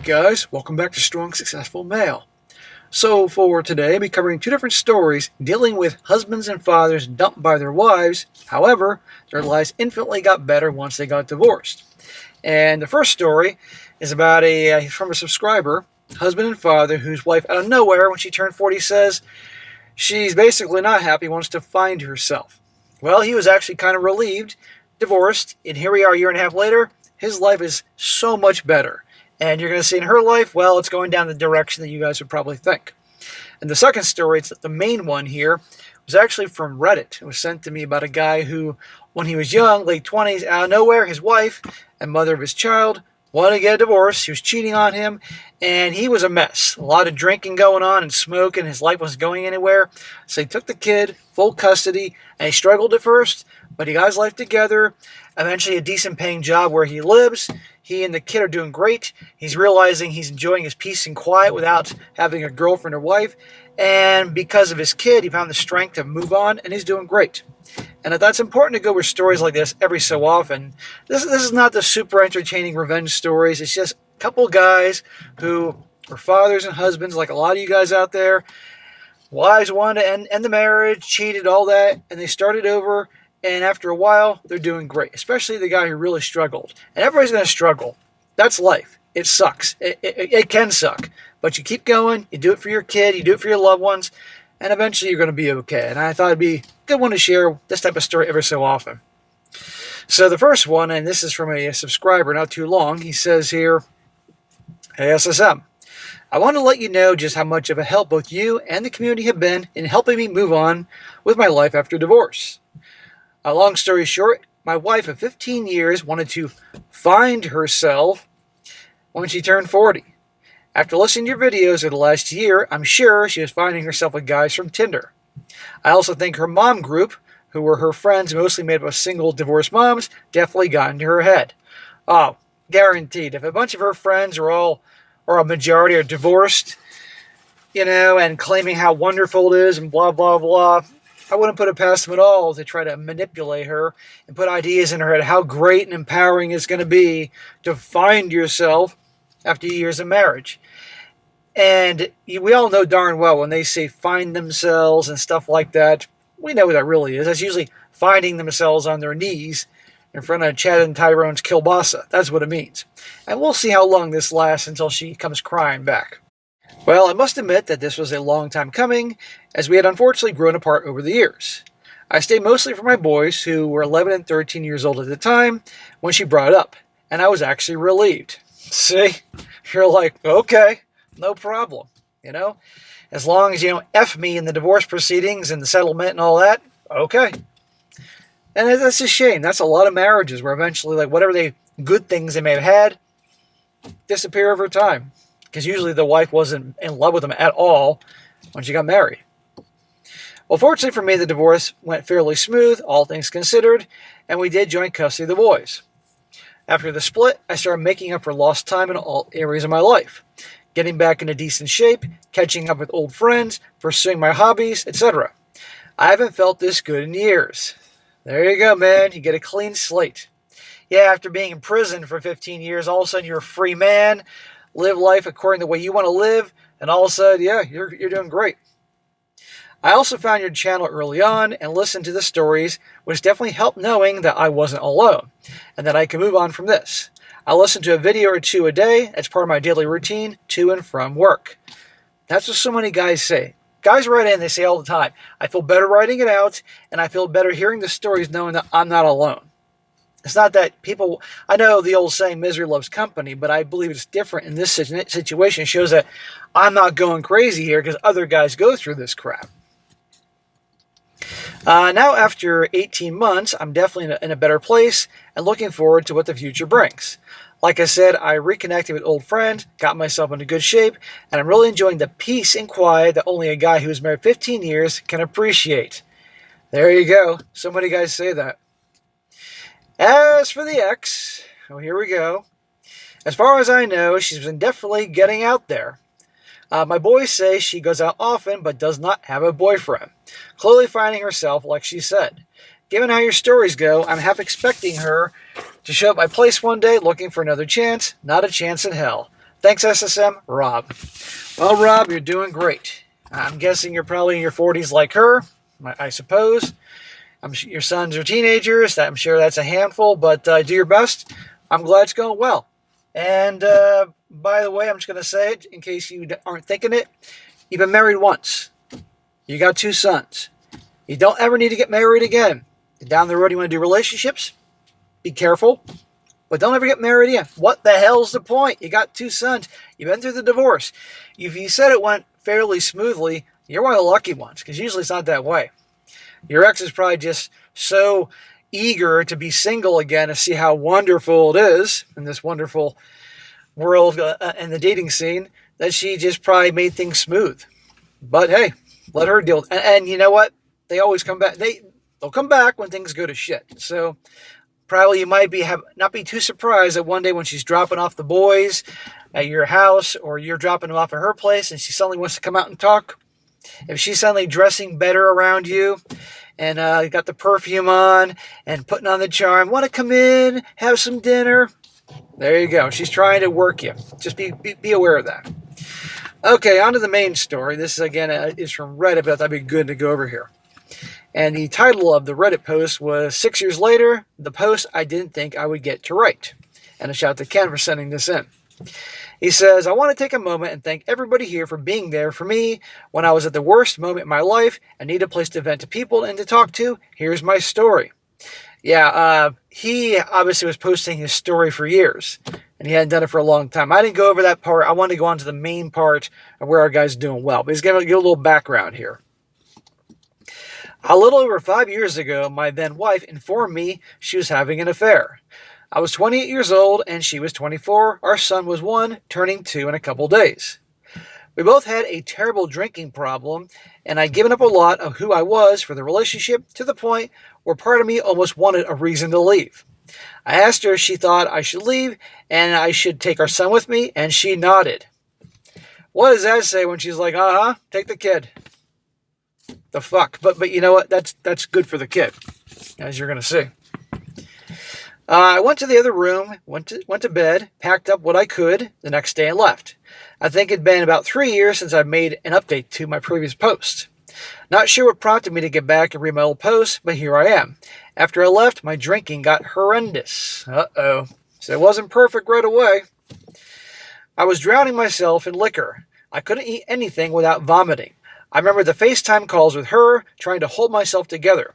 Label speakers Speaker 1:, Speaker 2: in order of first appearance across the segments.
Speaker 1: guys, welcome back to Strong Successful Male. So for today, I'll be covering two different stories dealing with husbands and fathers dumped by their wives. However, their lives infinitely got better once they got divorced. And the first story is about from a subscriber, husband and father, whose wife out of nowhere, when she turned 40, says she's basically not happy, wants to find herself. Well, he was actually kind of relieved, divorced, and here we are a year and a half later. His life is so much better. And you're going to see in her life, well, it's going down the direction that you guys would probably think. And the second story, it's the main one here, was actually from Reddit. It was sent to me about a guy who, when he was young, late 20s, out of nowhere, his wife and mother of his child wanted to get a divorce. She was cheating on him, and he was a mess. A lot of drinking going on and smoking. His life wasn't going anywhere. So he took the kid, full custody, and he struggled at first, but he got his life together. Eventually a decent paying job where he lives. He and the kid are doing great. He's realizing he's enjoying his peace and quiet without having a girlfriend or wife. And because of his kid, he found the strength to move on, and he's doing great. And that's important to go with stories like this every so often. This is not the super entertaining revenge stories. It's just a couple guys who are fathers and husbands, like a lot of you guys out there. Wives wanted to end the marriage, cheated, all that, and they started over. And after a while, they're doing great, especially the guy who really struggled. And everybody's going to struggle. That's life. It sucks. It can suck. But you keep going. You do it for your kid. You do it for your loved ones. And eventually you're going to be okay. And I thought it'd be a good one to share this type of story ever so often. So the first one, and this is from a subscriber not too long, he says here, "Hey SSM, I want to let you know just how much of a help both you and the community have been in helping me move on with my life after divorce. A long story short, my wife of 15 years wanted to find herself when she turned 40. After listening to your videos over the last year, I'm sure she was finding herself with guys from Tinder. I also think her mom group, who were her friends mostly made up of single divorced moms, definitely got into her head. Oh, guaranteed. If a bunch of her friends or a majority are divorced, and claiming how wonderful it is and blah, blah, blah, I wouldn't put it past them at all to try to manipulate her and put ideas in her head how great and empowering it's going to be to find yourself after years of marriage. And we all know darn well when they say find themselves and stuff like that, we know what that really is. That's usually finding themselves on their knees in front of Chad and Tyrone's kielbasa. That's what it means. And we'll see how long this lasts until she comes crying back. Well, I must admit that this was a long time coming, as we had unfortunately grown apart over the years. I stayed mostly for my boys, who were 11 and 13 years old at the time, when she brought it up, and I was actually relieved. See? You're like, okay, no problem, As long as you don't F me in the divorce proceedings and the settlement and all that, okay. And that's a shame. That's a lot of marriages where eventually, whatever good things they may have had, disappear over time. Because usually the wife wasn't in love with them at all when she got married. Well, fortunately for me, the divorce went fairly smooth, all things considered, and we did joint custody of the boys. After the split, I started making up for lost time in all areas of my life, getting back into decent shape, catching up with old friends, pursuing my hobbies, etc. I haven't felt this good in years. There you go, man. You get a clean slate. Yeah, after being in prison for 15 years, all of a sudden you're a free man, live life according to the way you want to live, and all of a sudden, yeah, you're doing great. I also found your channel early on and listened to the stories, which definitely helped knowing that I wasn't alone, and that I could move on from this. I listen to a video or two a day as part of my daily routine to and from work. That's what so many guys say. Guys write in, they say all the time, I feel better writing it out, and I feel better hearing the stories knowing that I'm not alone. It's not that people, I know the old saying, misery loves company, but I believe it's different in this situation. It shows that I'm not going crazy here because other guys go through this crap. Now, after 18 months, I'm definitely in a better place and looking forward to what the future brings. Like I said, I reconnected with old friends, got myself into good shape, and I'm really enjoying the peace and quiet that only a guy who was married 15 years can appreciate. There you go. So many guys say that. As for the ex, here we go. As far as I know, she's been definitely getting out there. My boys say she goes out often but does not have a boyfriend, clearly finding herself like she said. Given how your stories go, I'm half expecting her to show up my place one day looking for another chance, not a chance in hell. Thanks, SSM, Rob. Well, Rob, you're doing great. I'm guessing you're probably in your 40s like her, I suppose. Your sons are teenagers. I'm sure that's a handful, but do your best. I'm glad it's going well. And by the way, I'm just going to say it in case you aren't thinking it. You've been married once. You got 2 sons. You don't ever need to get married again. Down the road, you want to do relationships? Be careful. But don't ever get married again. What the hell's the point? You got 2 sons. You've been through the divorce. If you said it went fairly smoothly, you're one of the lucky ones, because usually it's not that way. Your ex is probably just so eager to be single again to see how wonderful it is in this wonderful world and the dating scene that she just probably made things smooth. But hey, let her deal. And you know what? They always come back. They'll come back when things go to shit. So probably you might not be too surprised that one day when she's dropping off the boys at your house, or you're dropping them off at her place, and she suddenly wants to come out and talk. If she's suddenly dressing better around you and got the perfume on and putting on the charm, want to come in, have some dinner, there you go. She's trying to work you. Just be aware of that. Okay, on to the main story. This, again, is from Reddit, but that'd be good to go over here. And the title of the Reddit post was 6 years later, the post I didn't think I would get to write. And a shout out to Ken for sending this in. He says, I want to take a moment and thank everybody here for being there for me when I was at the worst moment in my life and need a place to vent to people and to talk to. Here's my story. Yeah, he obviously was posting his story for years, and he hadn't done it for a long time. I didn't go over that part. I wanted to go on to the main part of where our guy's doing well. But he's going to give a little background here. A little over 5 years ago, my then wife informed me she was having an affair. I was 28 years old and she was 24. Our son was 1, turning 2 in a couple days. We both had a terrible drinking problem, and I'd given up a lot of who I was for the relationship to the point where part of me almost wanted a reason to leave. I asked her if she thought I should leave and I should take our son with me, and she nodded. What does that say when she's like, take the kid? The fuck? But you know what? That's good for the kid, as you're going to see. I went to the other room, went to bed, packed up what I could the next day and left. I think it'd been about 3 years since I made an update to my previous post. Not sure what prompted me to get back and read my old post, but here I am. After I left, my drinking got horrendous. Uh-oh. So it wasn't perfect right away. I was drowning myself in liquor. I couldn't eat anything without vomiting. I remember the FaceTime calls with her, trying to hold myself together.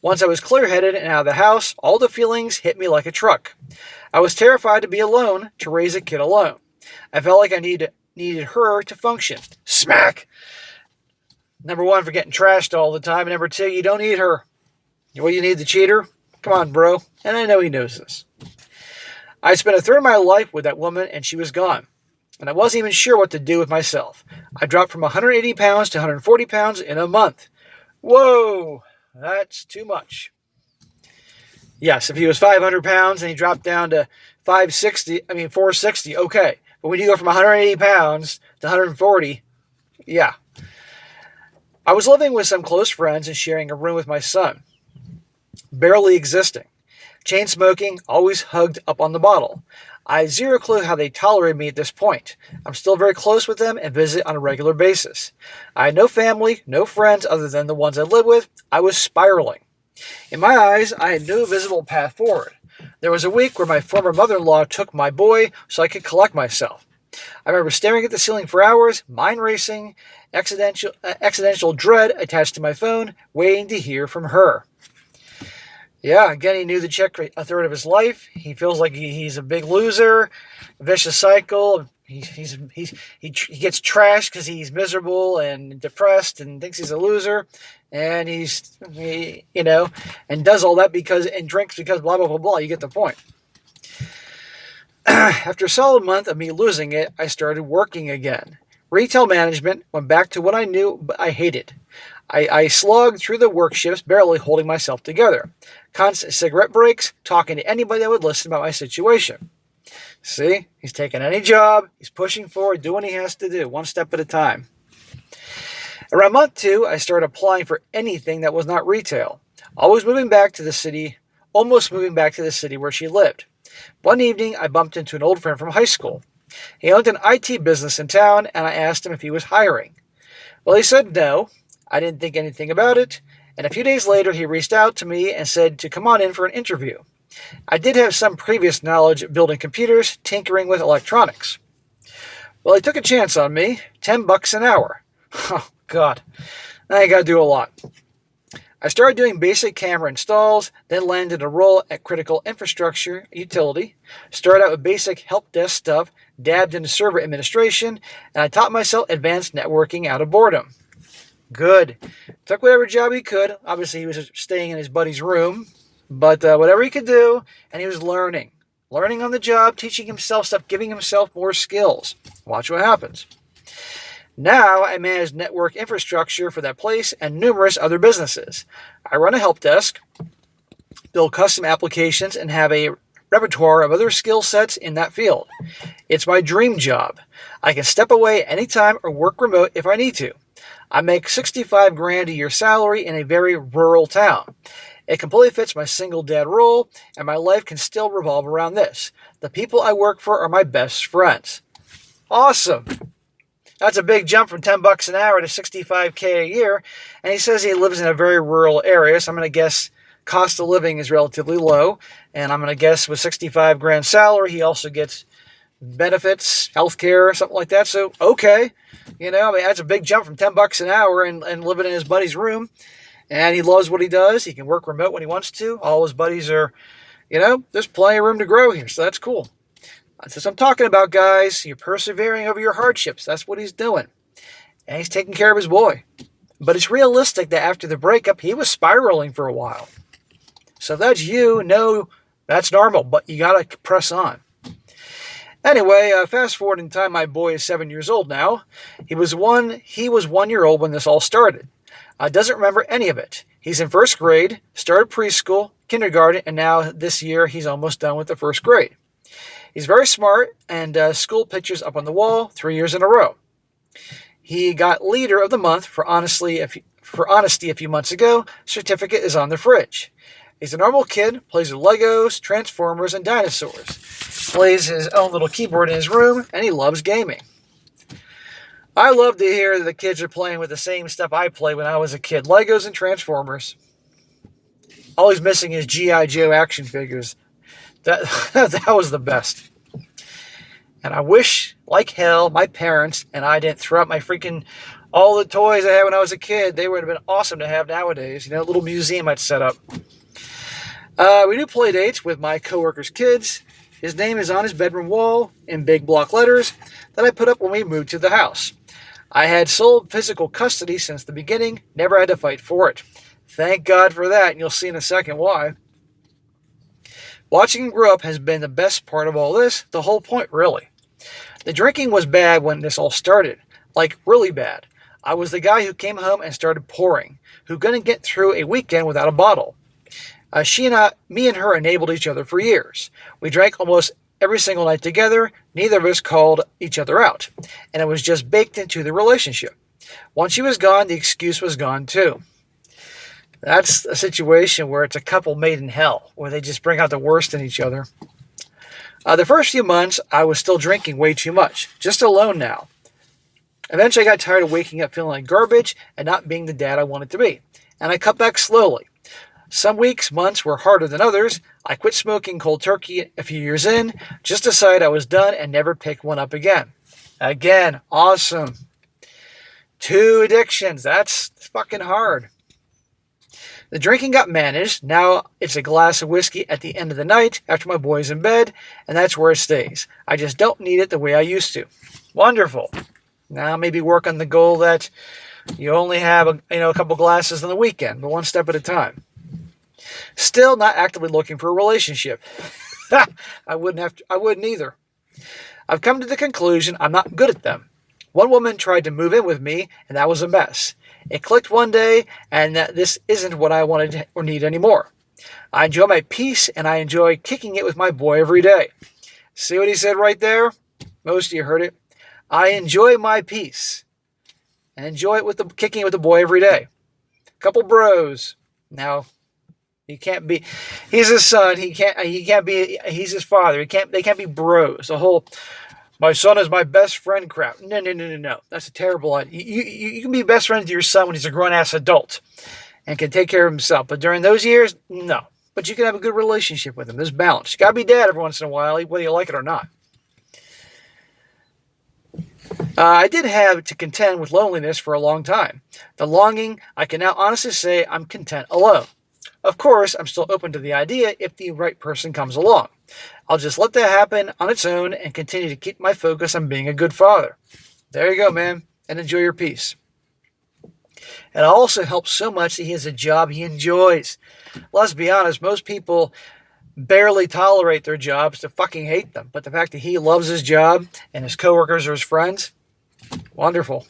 Speaker 1: Once I was clear-headed and out of the house, all the feelings hit me like a truck. I was terrified to be alone, to raise a kid alone. I felt like I needed her to function. Smack! Number 1, for getting trashed all the time. Number 2, you don't need her. What, you need the cheater? Come on, bro. And I know he knows this. I spent a third of my life with that woman, and she was gone. And I wasn't even sure what to do with myself. I dropped from 180 pounds to 140 pounds in a month. Whoa! That's too much. Yes, if he was 500 pounds and he dropped down to 460, okay. But when you go from 180 pounds to 140, yeah. I was living with some close friends and sharing a room with my son. Barely existing. Chain smoking, always hugged up on the bottle. I had zero clue how they tolerated me at this point. I'm still very close with them and visit on a regular basis. I had no family, no friends other than the ones I live with. I was spiraling. In my eyes, I had no visible path forward. There was a week where my former mother-in-law took my boy so I could collect myself. I remember staring at the ceiling for hours, mind racing, accidental dread attached to my phone, waiting to hear from her. Yeah, again, he knew the chick a third of his life. He feels like he's a big loser, a vicious cycle. He gets trashed because he's miserable and depressed and thinks he's a loser, and and does all that and drinks because blah blah blah blah. You get the point. After a solid month of me losing it, I started working again. Retail management, went back to what I knew, but I hated. I slogged through the work shifts, barely holding myself together. Constant cigarette breaks, talking to anybody that would listen about my situation. See, he's taking any job, he's pushing forward, doing what he has to do, one step at a time. Around month 2, I started applying for anything that was not retail. Almost moving back to the city where she lived. One evening, I bumped into an old friend from high school. He owned an IT business in town, and I asked him if he was hiring. Well, he said no. I didn't think anything about it, and a few days later he reached out to me and said to come on in for an interview. I did have some previous knowledge of building computers, tinkering with electronics. Well, he took a chance on me, $10 an hour. Oh, God. I gotta do a lot. I started doing basic camera installs, then landed a role at critical infrastructure utility, started out with basic help desk stuff, dabbed into server administration, and I taught myself advanced networking out of boredom. Good. Took whatever job he could. Obviously, he was staying in his buddy's room, but whatever he could do, and he was learning. Learning on the job, teaching himself stuff, giving himself more skills. Watch what happens. Now I manage network infrastructure for that place and numerous other businesses. I run a help desk, build custom applications, and have a repertoire of other skill sets in that field. It's my dream job. I can step away anytime or work remote if I need to. I make $65,000 a year salary in a very rural town. It completely fits my single dad role, and my life can still revolve around this. The people I work for are my best friends. Awesome. That's a big jump from $10 an hour to $65K a year, and he says he lives in a very rural area, so I'm going to guess cost of living is relatively low, and I'm going to guess with $65,000 salary, he also gets benefits, healthcare, something like that. So, okay, that's a big jump from $10 an hour and living in his buddy's room, and he loves what he does. He can work remote when he wants to. All his buddies are, there's plenty of room to grow here, so that's cool. That's what I'm talking about, guys. You're persevering over your hardships. That's what he's doing. And he's taking care of his boy. But it's realistic that after the breakup, he was spiraling for a while. So if that's you, no, that's normal, but you got to press on. Anyway, fast forward in time, my boy is 7 years old now. He was 1 year old when this all started. Doesn't remember any of it. He's in first grade, started preschool, kindergarten, and now this year he's almost done with the first grade. He's very smart, and school pictures up on the wall 3 years in a row. He got Leader of the Month for honesty a few months ago. Certificate is on the fridge. He's a normal kid, plays with Legos, Transformers, and dinosaurs. Plays his own little keyboard in his room, and he loves gaming. I love to hear that the kids are playing with the same stuff I played when I was a kid. Legos and Transformers. All he's missing is G.I. Joe action figures. That was the best. And I wish, like hell, my parents and I didn't throw out all the toys I had when I was a kid. They would have been awesome to have nowadays. A little museum I'd set up. We do play dates with my coworkers' kids. His name is on his bedroom wall in big block letters that I put up when we moved to the house. I had sole physical custody since the beginning, never had to fight for it. Thank God for that, and you'll see in a second why. Watching him grow up has been the best part of all this, the whole point, really. The drinking was bad when this all started, like really bad. I was the guy who came home and started pouring, who couldn't get through a weekend without a bottle. Me and her enabled each other for years. We drank almost every single night together. Neither of us called each other out, and it was just baked into the relationship. Once she was gone, the excuse was gone too. That's a situation where it's a couple made in hell, where they just bring out the worst in each other. The first few months, I was still drinking way too much, just alone now. Eventually, I got tired of waking up feeling like garbage and not being the dad I wanted to be, and I cut back slowly. Some weeks, months were harder than others. I quit smoking cold turkey a few years in, just decided I was done and never picked one up again. Again, awesome. 2 addictions, that's fucking hard. The drinking got managed. Now it's a glass of whiskey at the end of the night after my boy's in bed, and that's where it stays. I just don't need it the way I used to. Wonderful. Now maybe work on the goal that you only have a couple glasses on the weekend, but one step at a time. Still not actively looking for a relationship. I wouldn't either. I've come to the conclusion I'm not good at them. One woman tried to move in with me, and that was a mess. It clicked one day, and that this isn't what I wanted or need anymore. I enjoy my peace, and I enjoy kicking it with my boy every day. See what he said right there? Most of you heard it. I enjoy my peace, and enjoy it kicking it with the boy every day. Couple bros. Now, he can't be. He's his son. He can't be. He's his father. They can't be bros. The whole My son is my best friend crap. No, no, no, no, no. That's a terrible idea. You can be best friends with your son when he's a grown-ass adult and can take care of himself. But during those years, no. But you can have a good relationship with him. There's balance. You got to be dad every once in a while, whether you like it or not. I did have to contend with loneliness for a long time. The longing, I can now honestly say I'm content alone. Of course, I'm still open to the idea if the right person comes along. I'll just let that happen on its own and continue to keep my focus on being a good father. There you go, man, and enjoy your peace. It also helps so much that he has a job he enjoys. Let's be honest, most people barely tolerate their jobs to fucking hate them. But the fact that he loves his job and his coworkers are his friends, wonderful.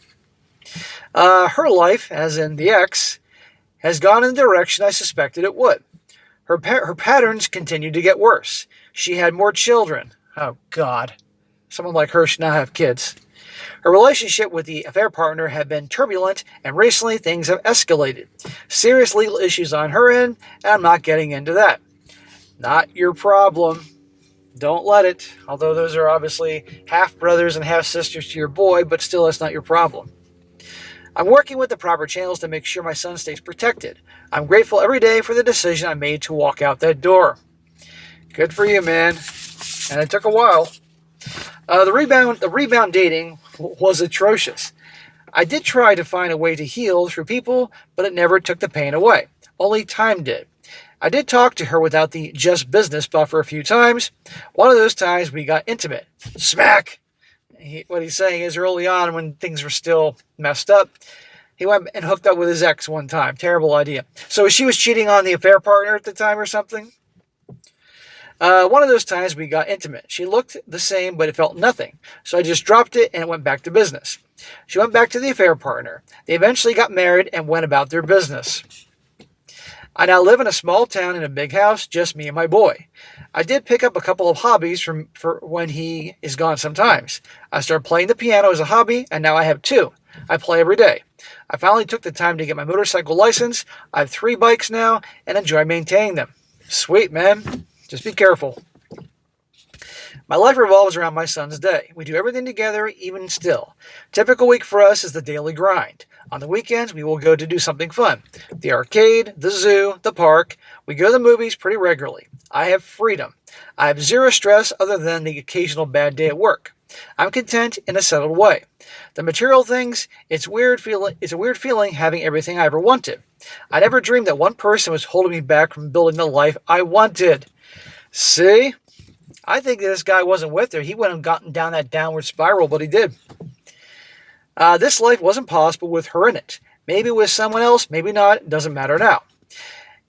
Speaker 1: Her life, as in the ex, has gone in the direction I suspected it would. Her patterns continue to get worse. She had more children. Oh, God. Someone like her should not have kids. Her relationship with the affair partner had been turbulent, and recently things have escalated. Serious legal issues on her end, and I'm not getting into that. Not your problem. Don't let it. Although those are obviously half-brothers and half-sisters to your boy, but still that's not your problem. I'm working with the proper channels to make sure my son stays protected. I'm grateful every day for the decision I made to walk out that door. Good for you, man. And it took a while. The rebound dating was atrocious. I did try to find a way to heal through people, but it never took the pain away. Only time did. I did talk to her without the just business buffer a few times. One of those times we got intimate. Smack! What he's saying is early on when things were still messed up, he went and hooked up with his ex one time. Terrible idea. So she was cheating on the affair partner at the time or something? One of those times we got intimate. She looked the same, but it felt nothing. So I just dropped it and it went back to business. She went back to the affair partner. They eventually got married and went about their business. I now live in a small town in a big house, just me and my boy. I did pick up a couple of hobbies for when he is gone sometimes. I started playing the piano as a hobby, and now I have 2. I play every day. I finally took the time to get my motorcycle license. I have 3 bikes now and enjoy maintaining them. Sweet, man. Just be careful. My life revolves around my son's day. We do everything together, even still. Typical week for us is the daily grind. On the weekends, we will go to do something fun. The arcade, the zoo, the park. We go to the movies pretty regularly. I have freedom. I have zero stress other than the occasional bad day at work. I'm content in a settled way. The material things, it's a weird feeling having everything I ever wanted. I never dreamed that one person was holding me back from building the life I wanted. See? I think this guy wasn't with her. He wouldn't have gotten down that downward spiral, but he did. This life wasn't possible with her in it. Maybe with someone else, maybe not. It doesn't matter now.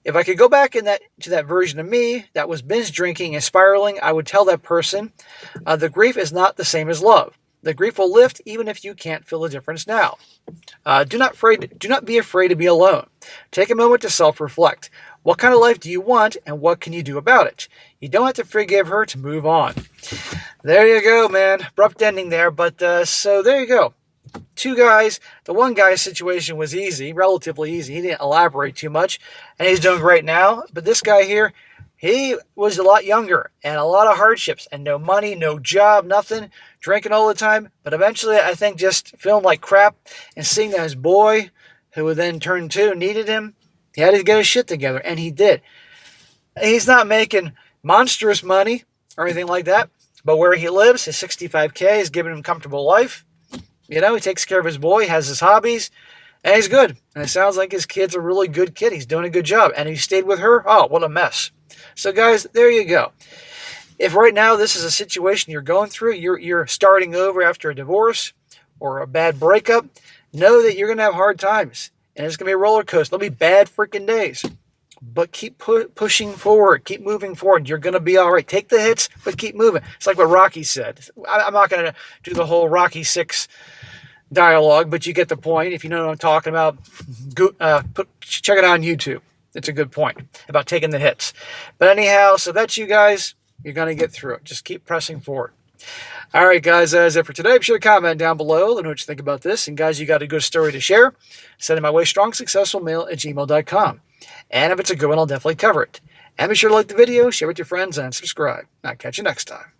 Speaker 1: If I could go back to that version of me that was binge drinking and spiraling, I would tell that person, the grief is not the same as love. The grief will lift even if you can't feel the difference now. Do not be afraid to be alone. Take a moment to self-reflect. What kind of life do you want, and what can you do about it? You don't have to forgive her to move on. There you go, man. Abrupt ending there, but so there you go. 2 guys. The one guy's situation was easy, relatively easy. He didn't elaborate too much, and he's doing great now. But this guy here, he was a lot younger and a lot of hardships and no money, no job, nothing, drinking all the time. But eventually, I think just feeling like crap and seeing that his boy, who would then turn 2, needed him, he had to get his shit together, and he did. He's not making monstrous money or anything like that, but where he lives, his $65K is giving him a comfortable life. You know, he takes care of his boy, has his hobbies, and he's good. And it sounds like his kid's a really good kid. He's doing a good job. And he stayed with her. Oh, what a mess. So, guys, there you go. If right now this is a situation you're going through, you're starting over after a divorce or a bad breakup, know that you're going to have hard times. And it's going to be a roller coaster. There'll be bad freaking days. But keep pushing forward. Keep moving forward. You're going to be all right. Take the hits, but keep moving. It's like what Rocky said. I'm not going to do the whole Rocky 6 dialogue, but you get the point. If you know what I'm talking about, check it out on YouTube. It's a good point about taking the hits. But anyhow, so that's you guys. You're going to get through it. Just keep pressing forward. All right, guys, that's it for today. Be sure to comment down below. Let me know what you think about this. And, guys, you got a good story to share, send it my way, strongsuccessfulmale@gmail.com. And if it's a good one, I'll definitely cover it. And be sure to like the video, share with your friends, and subscribe. I'll catch you next time.